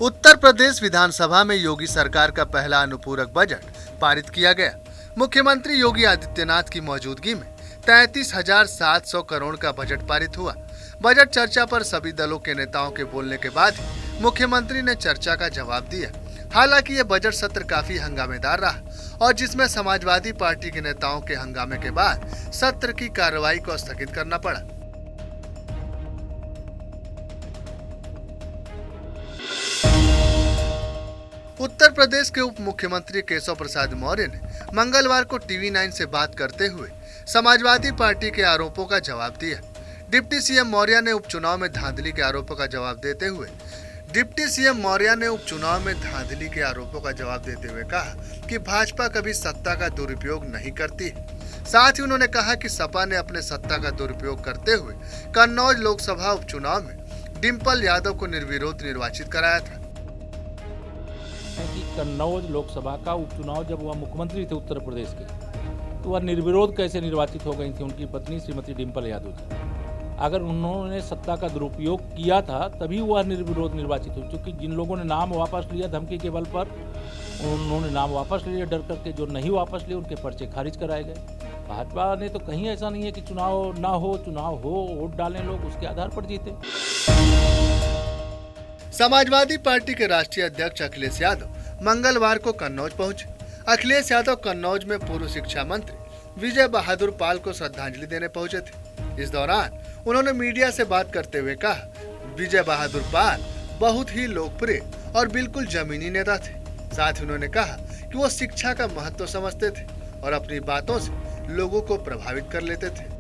उत्तर प्रदेश विधानसभा में योगी सरकार का पहला अनुपूरक बजट पारित किया गया। मुख्यमंत्री योगी आदित्यनाथ की मौजूदगी में 33,700 करोड़ का बजट पारित हुआ। बजट चर्चा पर सभी दलों के नेताओं के बोलने के बाद ही मुख्यमंत्री ने चर्चा का जवाब दिया। हालांकि ये बजट सत्र काफी हंगामेदार रहा और जिसमें समाजवादी पार्टी के नेताओं के हंगामे के बाद सत्र की कार्रवाई को स्थगित करना पड़ा। उत्तर प्रदेश के उप मुख्यमंत्री केशव प्रसाद मौर्य ने मंगलवार को टीवी 9 से बात करते हुए समाजवादी पार्टी के आरोपों का जवाब दिया। डिप्टी सीएम मौर्य ने उपचुनाव में धांधली के आरोपों का जवाब देते हुए कहा कि भाजपा कभी सत्ता का दुरुपयोग नहीं करती। साथ ही उन्होंने कहा कि सपा ने अपने सत्ता का दुरुपयोग करते हुए कन्नौज लोकसभा उपचुनाव में डिम्पल यादव को निर्विरोध निर्वाचित कराया था। कि कन्नौज लोकसभा का उपचुनाव जब वह मुख्यमंत्री थे उत्तर प्रदेश के, तो वह निर्विरोध कैसे निर्वाचित हो गई थी उनकी पत्नी श्रीमती डिम्पल यादव जी। अगर उन्होंने सत्ता का दुरुपयोग किया था तभी वह निर्विरोध निर्वाचित हुई, क्योंकि जिन लोगों ने नाम वापस लिया धमकी के बल पर, उन्होंने नाम वापस लिए डर करके, जो नहीं वापस लिए उनके पर्चे खारिज कराए गए। भाजपा ने तो कहीं ऐसा नहीं है कि चुनाव ना हो, चुनाव हो, वोट डालें लोग, उसके आधार पर जीते। समाजवादी पार्टी के राष्ट्रीय अध्यक्ष अखिलेश यादव मंगलवार को कन्नौज पहुंचे। अखिलेश यादव कन्नौज में पूर्व शिक्षा मंत्री विजय बहादुर पाल को श्रद्धांजलि देने पहुंचे थे। इस दौरान उन्होंने मीडिया से बात करते हुए कहा, विजय बहादुर पाल बहुत ही लोकप्रिय और बिल्कुल जमीनी नेता थे। साथ ही उन्होंने कहा कि वो शिक्षा का महत्व समझते थे और अपनी बातों से लोगों को प्रभावित कर लेते थे।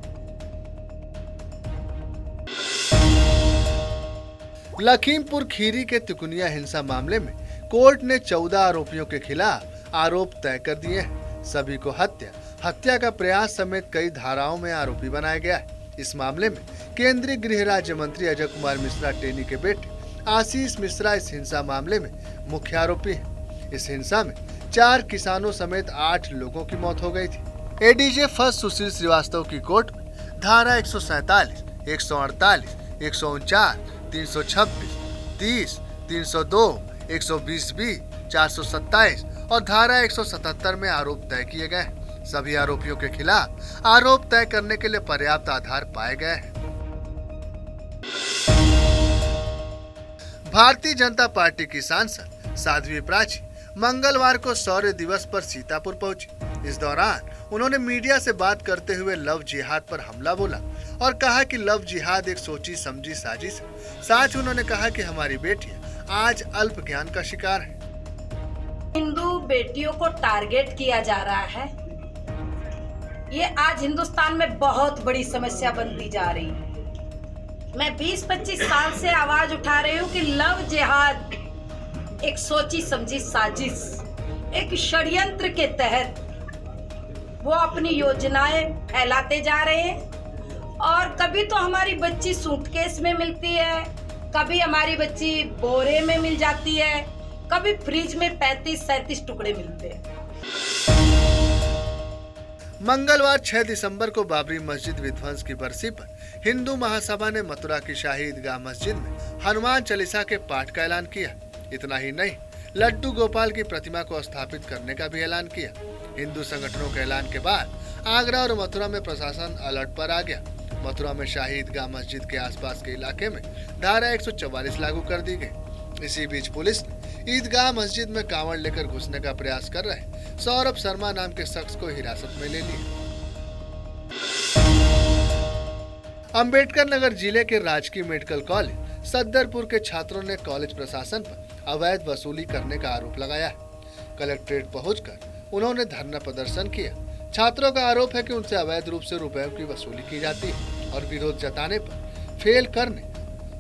लखीमपुर खीरी के तिकुनिया हिंसा मामले में कोर्ट ने 14 आरोपियों के खिलाफ आरोप तय कर दिए हैं। सभी को हत्या का प्रयास समेत कई धाराओं में आरोपी बनाया गया है। इस मामले में केंद्रीय गृह राज्य मंत्री अजय कुमार मिश्रा टेनी के बेटे आशीष मिश्रा इस हिंसा मामले में मुख्य आरोपी हैं। इस हिंसा में 4 किसानों समेत 8 लोगों की मौत हो गई थी। एडीजे फर्स्ट सुशील श्रीवास्तव की कोर्ट में धारा 147, 148, 149, 326, 30, 302, 120B, 427 और धारा 177 में आरोप तय किए गए हैं। सभी आरोपियों के खिलाफ आरोप तय करने के लिए पर्याप्त आधार पाए गए हैं। भारतीय जनता पार्टी की सांसद साध्वी प्राची मंगलवार को शौर्य दिवस पर सीतापुर पहुंची। इस दौरान उन्होंने मीडिया से बात करते हुए लव जिहाद पर हमला बोला और कहा कि लव जिहाद एक सोची समझी साजिश है। साथ ही उन्होंने कहा कि हमारी बेटियां आज अल्प ज्ञान का शिकार है। हिंदू बेटियों को टारगेट किया जा रहा है, ये आज हिंदुस्तान में बहुत बड़ी समस्या बनती जा रही है। मैं 20-25 साल से आवाज उठा रही हूँ कि लव जिहाद एक सोची समझी साजिश, एक षड्यंत्र के तहत वो अपनी योजनाएं फैलाते जा रहे हैं। और कभी तो हमारी बच्ची सूटकेस में मिलती है, कभी हमारी बच्ची बोरे में मिल जाती है, कभी फ्रिज में 35-37 टुकड़े मिलते हैं। मंगलवार 6 दिसंबर को बाबरी मस्जिद विध्वंस की बरसी पर हिंदू महासभा ने मथुरा की शाही ईदगाह मस्जिद में हनुमान चालीसा के पाठ का ऐलान किया। इतना ही नहीं, लड्डू गोपाल की प्रतिमा को स्थापित करने का भी ऐलान किया। हिंदू संगठनों के ऐलान के बाद आगरा और मथुरा में प्रशासन अलर्ट पर आ गया। मथुरा में शाही ईदगाह मस्जिद के आसपास के इलाके में धारा 144 लागू कर दी गई। इसी बीच पुलिस ने ईदगाह मस्जिद में कांवड़ लेकर घुसने का प्रयास कर रहे सौरभ शर्मा नाम के शख्स को हिरासत में ले लिया। अंबेडकर नगर जिले के राजकीय मेडिकल कॉलेज सद्दरपुर के छात्रों ने कॉलेज प्रशासन पर अवैध वसूली करने का आरोप लगाया है। कलेक्ट्रेट पहुंचकर उन्होंने धरना प्रदर्शन किया। छात्रों का आरोप है कि उनसे अवैध रूप से रुपयों की वसूली की जाती है और विरोध जताने पर फेल करने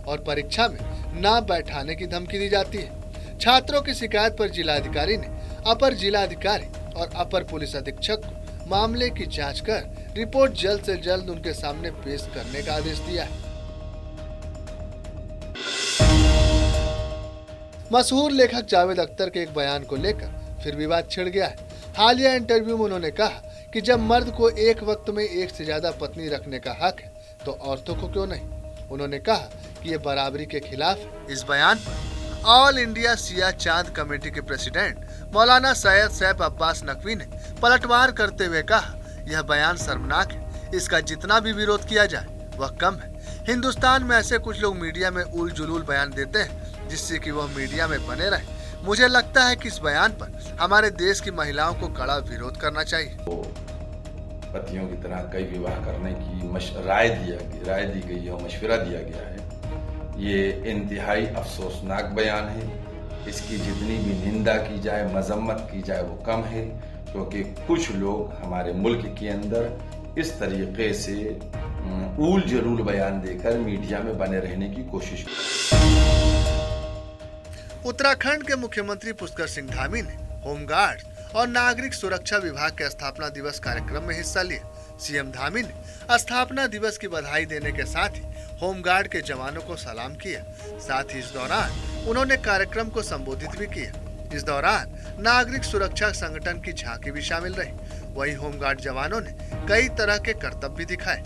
और परीक्षा में न बैठाने की धमकी दी जाती है। छात्रों की शिकायत पर जिलाधिकारी ने अपर जिलाधिकारी और अपर पुलिस अधीक्षक को मामले की जांच कर रिपोर्ट जल्द से जल्द उनके सामने पेश करने का आदेश दिया है। मशहूर लेखक जावेद अख्तर के एक बयान को लेकर फिर विवाद छिड़ गया है। हालिया इंटरव्यू में उन्होंने कहा कि जब मर्द को एक वक्त में एक से ज्यादा पत्नी रखने का हक है तो औरतों को क्यों नहीं। उन्होंने कहा कि ये बराबरी के खिलाफ है। इस बयान पर ऑल इंडिया सिया चांद कमेटी के प्रेसिडेंट मौलाना सैयद सैफ अब्बास नकवी ने पलटवार करते हुए कहा, यह बयान शर्मनाक है। इसका जितना भी विरोध किया जाए वह कम है। हिंदुस्तान में ऐसे कुछ लोग मीडिया में उल जुलूल बयान देते हैं जिससे कि वह मीडिया में बने रहे। मुझे लगता है कि इस बयान पर हमारे देश की महिलाओं को कड़ा विरोध करना चाहिए। पतियों की तरह कई विवाह करने की राय दी गई है और मशवरा दिया गया है। ये इंतहाई अफसोसनाक बयान है। इसकी जितनी भी निंदा की जाए, मजम्मत की जाए वो कम है, क्योंकि कुछ लोग हमारे मुल्क के अंदर इस तरीके से ऊल जलूल बयान देकर मीडिया में बने रहने की कोशिश करते हैं। उत्तराखंड के मुख्यमंत्री पुष्कर सिंह धामी ने होमगार्ड और नागरिक सुरक्षा विभाग के स्थापना दिवस कार्यक्रम में हिस्सा लिया। सीएम धामी ने स्थापना दिवस की बधाई देने के साथ ही होमगार्ड के जवानों को सलाम किया। साथ ही इस दौरान उन्होंने कार्यक्रम को संबोधित भी किया। इस दौरान नागरिक सुरक्षा संगठन की झांकी भी शामिल रही। वहीं होमगार्ड जवानों ने कई तरह के करतब भी दिखाए।